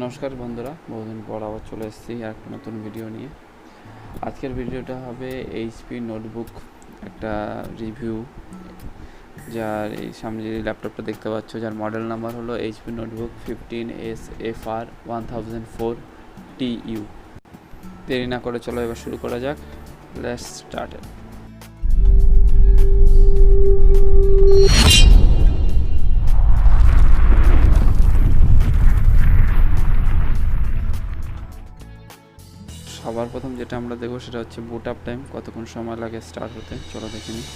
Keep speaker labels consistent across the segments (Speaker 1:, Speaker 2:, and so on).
Speaker 1: নমস্কার বন্ধুরা, বহুদিন পর আবার চলে এসেছি আর নতুন ভিডিও নিয়ে। আজকের ভিডিওটা হবে এইচপি নোটবুক একটা রিভিউ, যার এই সামনে যে ল্যাপটপটা দেখতে পাচ্ছ, যার মডেল নাম্বার হলো এইচপি নোটবুক 15S fr1004tu। দেরি না করে চলো এবার শুরু করা যাক। Let's start. সবার প্রথম যেটা আমরা দেখব সেটা হচ্ছে বুট আপ টাইম, কতক্ষণ সময় লাগে স্টার্ট হতে। চলো দেখে নিই।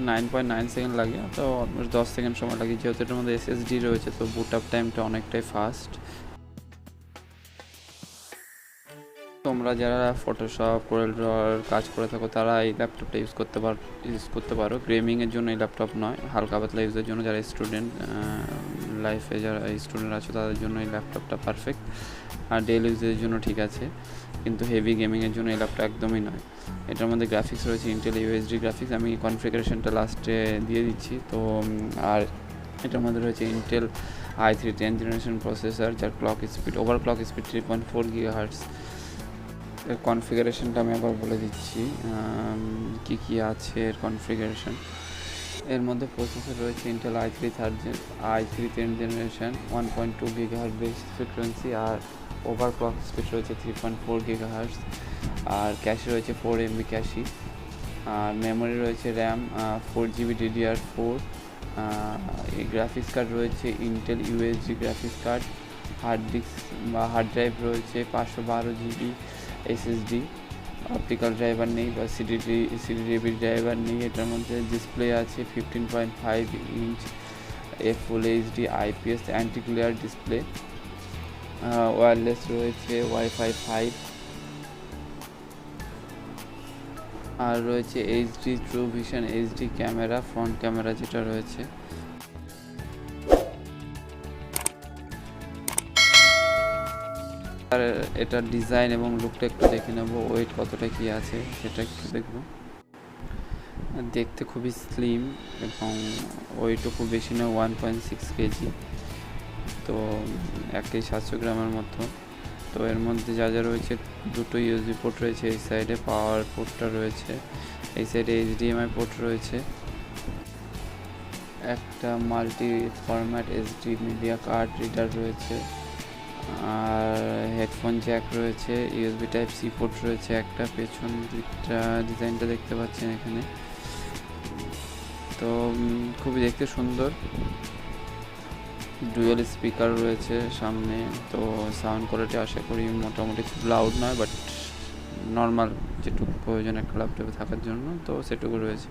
Speaker 1: (9.9 সেকেন্ড লাগে, তো অলমোস্ট 10 সেকেন্ড সময় লাগে। যেহেতু এটার মধ্যে এসএসডি রয়েছে তো বুট আপ টাইমটা অনেকটাই ফাস্ট। তোমরা যারা ফটোশপ কোরেলড্রর কাজ করে থাকো তারা এই ল্যাপটপটা ইউজ করতে পারো। গেমিংয়ের জন্য এই ল্যাপটপ নয়, হালকা পাতলা ইউজের জন্য, যারা স্টুডেন্ট লাইফে যারা স্টুডেন্ট আছে তাদের জন্য এই ল্যাপটপটা পারফেক্ট। আর ডেইলি ইউজের জন্য ঠিক আছে, কিন্তু হেভি গেমিংয়ের জন্য এই ল্যাপটপ একদমই নয়। এটার মধ্যে গ্রাফিক্স রয়েছে ইন্টেল UHD গ্রাফিক্স, আমি কনফিগারেশনটা লাস্টে দিয়ে দিচ্ছি। তো আর এটার মধ্যে রয়েছে Intel i3 10th generation processor, যার ওভার ক্লক স্পিড 3.4 GHz। এর কনফিগারেশনটা আমি একবার বলে দিচ্ছি কি আছে এর কনফিগারেশন। এর মধ্যে প্রসেসর রয়েছে Intel i3 10th generation 1.2 GHz base frequency, আর ওভার ক্লক স্পিড রয়েছে 3.4 GHz, আর ক্যাশে রয়েছে 4 MB ক্যাশি, আর মেমোরি রয়েছে র্যাম 4 GB DDR4। এই গ্রাফিক্স কার্ড রয়েছে Intel UHD graphics card. Hard disk বা হার্ড ড্রাইভ রয়েছে 512 GB SSD। অপটিক্যাল ড্রাইভার নেই বা সিডিডিভি ড্রাইভার নেই। এটার মধ্যে ডিসপ্লে আছে 15.5 ইঞ্চ ফুল HD IPS anti glare display. Wireless রয়েছে Wi-Fi 5, আর রয়েছে HD true vision HD camera, front camera যেটা রয়েছে। আর এটার ডিজাইন এবং লুকটা একটু দেখে নেব, ওয়েট কতটা কি আছে সেটা একটু দেখব। দেখতে খুবই স্লিম এবং ওয়েটও খুব বেশি নয়, 1.6 কেজি, তো 700 গ্রামের মতো। তো এর মধ্যে যা যা রয়েছে, দুটো USB পোর্ট রয়েছে, এই সাইডে পাওয়ার পোর্টটা রয়েছে, এই সাইডে HDMI পোর্ট রয়েছে, একটা multi format SD media card reader রয়েছে, আর হেডফোন জ্যাক রয়েছে, USB Type-C পোর্ট রয়েছে একটা। পেছন দিকটা ডিজাইনটা দেখতে পাচ্ছেন এখানে, তো খুবই দেখতে সুন্দর। ডুয়াল স্পিকার রয়েছে সামনে, তো সাউন্ড কোয়ালিটি আশা করি মোটামুটি খুব লাউড নয়, বাট নর্মাল যেটুকু প্রয়োজন একটা ল্যাপটপে থাকার জন্য, তো সেটুকু রয়েছে।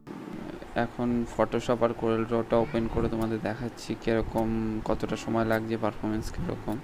Speaker 1: এখন ফটোশপ আর কোরেলড্রটা ওপেন করে তোমাদের দেখাচ্ছি কীরকম, কতটা সময় লাগছে, পারফরমেন্স কীরকম।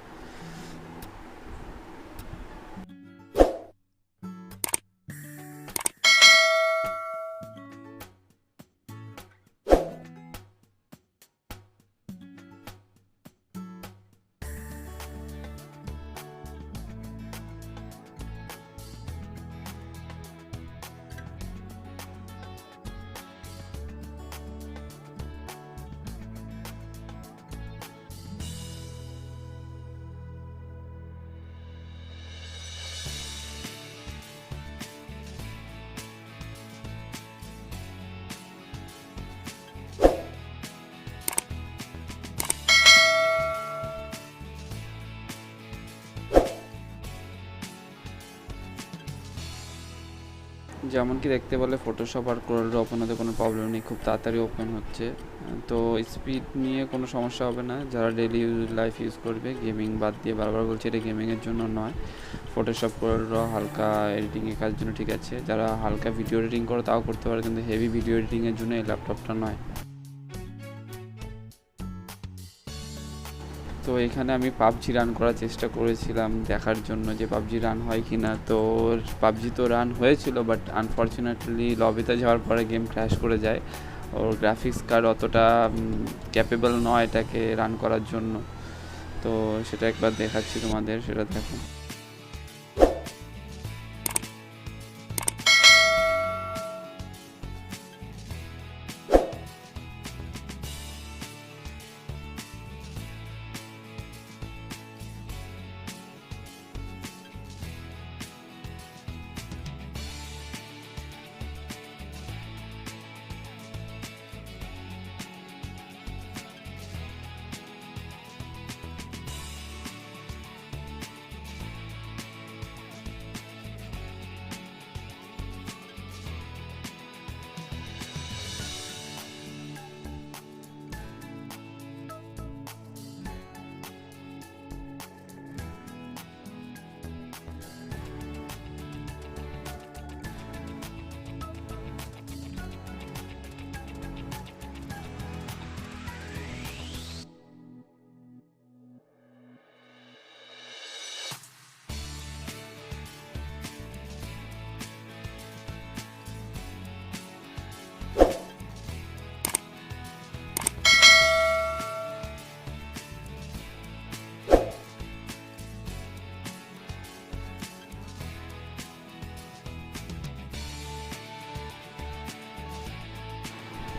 Speaker 1: যেমন কি দেখতে পেলে ফটোশপ আর কোরেলড্র ওপেন হতে কোনো প্রবলেম নেই, খুব তাড়াতাড়ি ওপেন হচ্ছে। তো স্পিড নিয়ে কোনো সমস্যা হবে না যারা ডেইলি লাইফ ইউজ করবে। গেমিং বাদ দিয়ে, বারবার বলছি এটা গেমিংয়ের জন্য নয়। ফটোশপ কোরেলড্র হালকা এডিটিংয়ের কাজের জন্য ঠিক আছে, যারা হালকা ভিডিও এডিটিং করে তাও করতে পারে, কিন্তু হেভি ভিডিও এডিটিংয়ের জন্য এই ল্যাপটপটা নয়। তো এখানে আমি পাবজি রান করার চেষ্টা করেছিলাম দেখার জন্য যে পাবজি রান হয় কি না। তো পাবজি তো রান হয়েছিল, বাট আনফর্চুনেটলি লবিতে যাওয়ার পরে গেম ক্র্যাশ করে যায়। ওর গ্রাফিক্স কার্ড অতটা ক্যাপেবল নয় এটাকে রান করার জন্য। তো সেটা একবার দেখাচ্ছি তোমাদের, সেটা দেখো।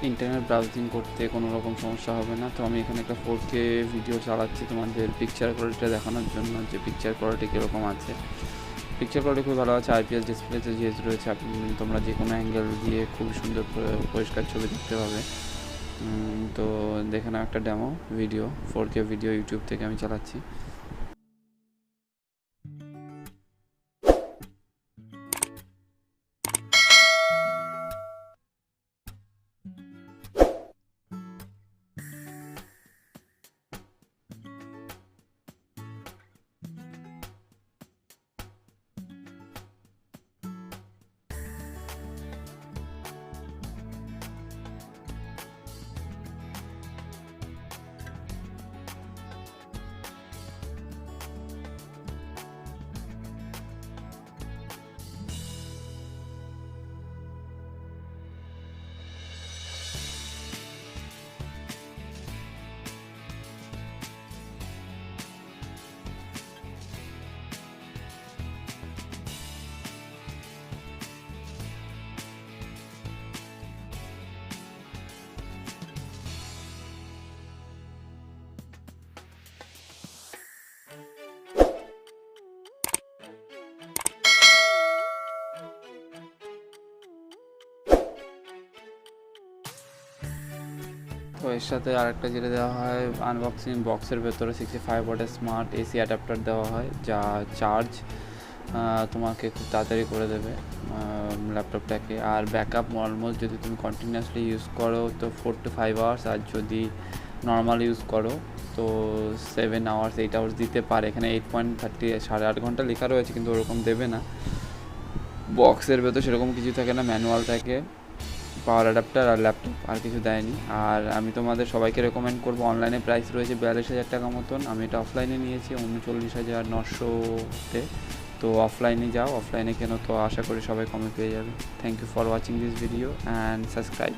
Speaker 1: ইন্টারনেট ব্রাউজিং করতে কোনো রকম সমস্যা হবে না। তো আমি এখানে একটা 4K ভিডিও চালাচ্ছি তোমাদের পিকচার কোয়ালিটিটা দেখানোর জন্য, যে পিকচার কোয়ালিটি কীরকম আছে। পিকচার কোয়ালিটি খুব ভালো আছে, IPS ডিসপ্লেতে যেহেতু রয়েছে তোমরা যে কোনো অ্যাঙ্গেল দিয়ে খুব সুন্দর পরিষ্কার ছবি দেখতে পাবে। তো দেখে নাও একটা demo video, 4K video YouTube থেকে আমি চালাচ্ছি। তো এর সাথে আরেকটা যেটা দেওয়া হয় আনবক্সিং বক্সের ভেতরে 65 ওয়াটের স্মার্ট AC অ্যাডাপ্টার দেওয়া হয়, যা চার্জ তোমাকে খুব তাড়াতাড়ি করে দেবে ল্যাপটপটাকে। আর ব্যাকআপ অলমোস্ট যদি তুমি কন্টিনিউয়াসলি ইউজ করো তো 4 to 5 আওয়ার্স, আর যদি নর্মাল ইউজ করো তো 7 আওয়ার্স 8 আওয়ার্স দিতে পারে। এখানে 8.30 8.5 ঘন্টা লেখা রয়েছে, কিন্তু ওরকম দেবে না। বক্সের ভেতর সেরকম কিছু থাকে না, ম্যানুয়াল থাকে, পাওয়ার অ্যাডাপ্টার আর ল্যাপটপ, আর কিছু দেয়নি। আর আমি তোমাদের সবাইকে রেকমেন্ড করবো, অনলাইনে প্রাইস রয়েছে 42,000 টাকা মতন, আমি এটা অফলাইনে নিয়েছি 39,900-তে। তো অফলাইনে যাও, অফলাইনে কেন, তো আশা করি সবাই কমে পেয়ে যাবে। Thank you for watching this video and subscribe.